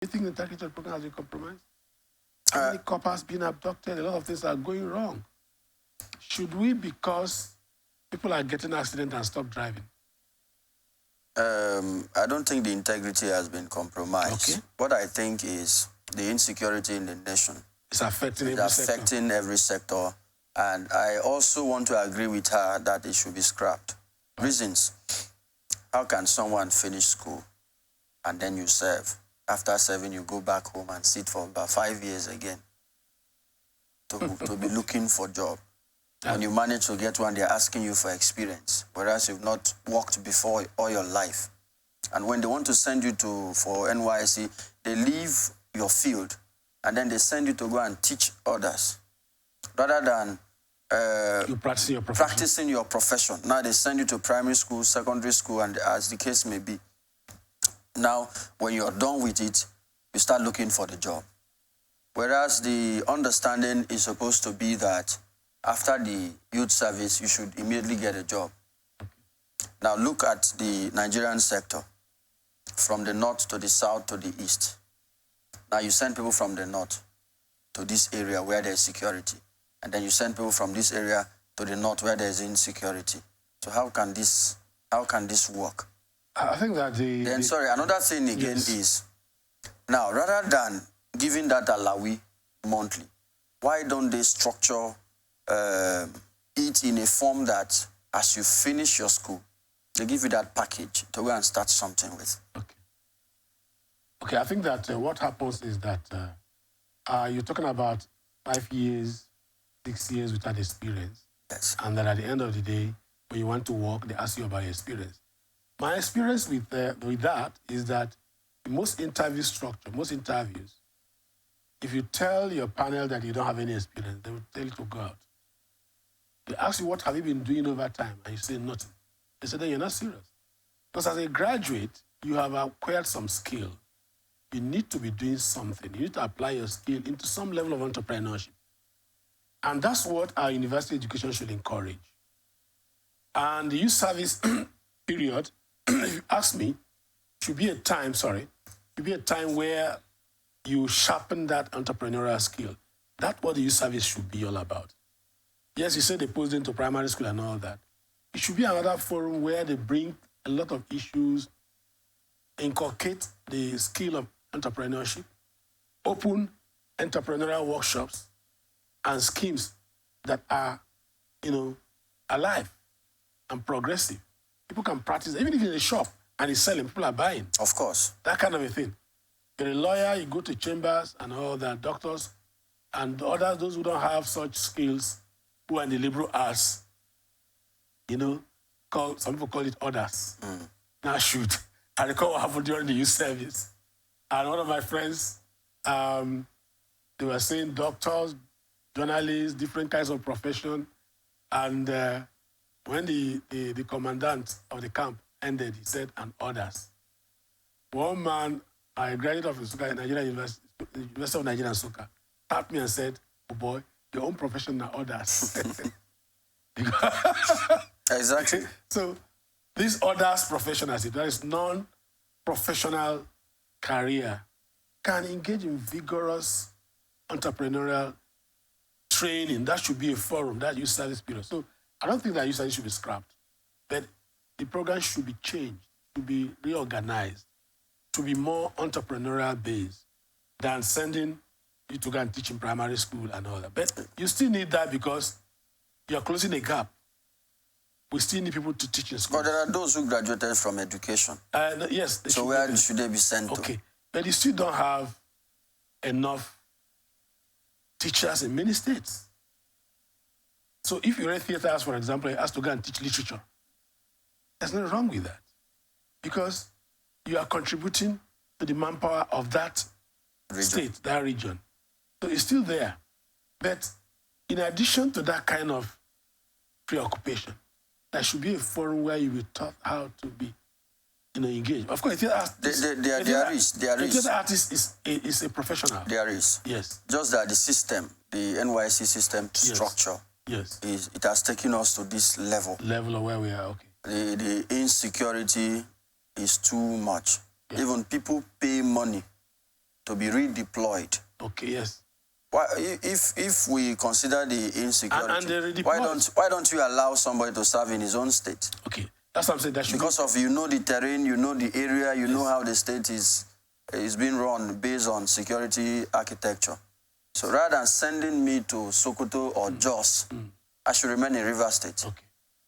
You think the integrity of the program has been compromised? How many coppers being abducted? A lot of things are going wrong. Should we, because people are getting accidents, and stop driving? I don't think the integrity has been compromised. Okay. What I think is the insecurity in the nation. It's affecting every sector. And I also want to agree with her that it should be scrapped. Reasons. How can someone finish school and then you serve? After serving, you go back home and sit for about 5 years again to be looking for a job. When you manage to get one, they're asking you for experience, whereas you've not worked before all your life. And when they want to send you for NYSC, they leave your field and then they send you to go and teach others, rather than you practicing your profession. Now they send you to primary school, secondary school, and as the case may be. Now, when you're done with it, you start looking for the job. Whereas the understanding is supposed to be that after the youth service, you should immediately get a job. Now look at the Nigerian sector, from the north to the south to the east. Now you send people from the north to this area where there's security, and then you send people from this area to the north where there's insecurity. So how can this work? I think that another thing again is, now rather than giving that alawi monthly, why don't they structure it in a form that as you finish your school, they give you that package to go and start something with? Okay, I think that what happens is that you're talking about 5 years, 6 years without experience. Yes. And then at the end of the day, when you want to work, they ask you about your experience. My experience with that is that most interviews, if you tell your panel that you don't have any experience, they will tell you to go out. They ask you, what have you been doing over time? And you say nothing. They say, then you're not serious. Because as a graduate, you have acquired some skill. You need to be doing something. You need to apply your skill into some level of entrepreneurship. And that's what our university education should encourage. And the youth service period, if you ask me, should be a time where you sharpen that entrepreneurial skill. That's what the youth service should be all about. Yes, you said they post into primary school and all that. It should be another forum where they bring a lot of issues, inculcate the skill of entrepreneurship, open entrepreneurial workshops and schemes that are, alive and progressive. People can practice, even if you're in a shop and it's selling, people are buying. Of course. That kind of a thing. You're a lawyer, you go to chambers and all that, doctors and others, those who don't have such skills, who are in the liberal arts, some people call it others. Now shoot. I recall what happened during the youth service. And one of my friends, they were saying doctors, journalists, different kinds of profession. And when the commandant of the camp ended, he said, and others. One man, a graduate of Nigeria University of Nigeria and Soka, tapped me and said, oh boy, your own profession are others. Exactly. So these others professionals, if there is non-professional career, can engage in vigorous entrepreneurial training. That should be a forum, that youth service period. So I don't think that youth service should be scrapped, but the program should be changed, to be reorganized, to be more entrepreneurial based than sending you to go and teach in primary school and all that. But you still need that because you're closing a gap. We still need people to teach in school. But there are those who graduated from education. Yes. So where should they be sent to? Okay. But you still don't have enough teachers in many states. So if you're a theater, for example, you asked to go and teach literature, there's nothing wrong with that. Because you are contributing to the manpower of that state, that region. So it's still there. But in addition to that kind of preoccupation, there should be a forum where you will taught how to be engaged. Of course, there is. The theater artist is a professional. There is. Yes. Just that the system, the NYSC system structure, it has taken us to this level. Level of where we are, okay. The insecurity is too much. Yeah. Even people pay money to be redeployed. Okay, yes. Why, if we consider the insecurity, And they why don't you allow somebody to serve in his own state? Okay, that's what I'm saying. That should Because of, you know, the terrain, you know the area, you know how the state is being run based on security architecture. So rather than sending me to Sokoto or Jos, I should remain in River State. Okay.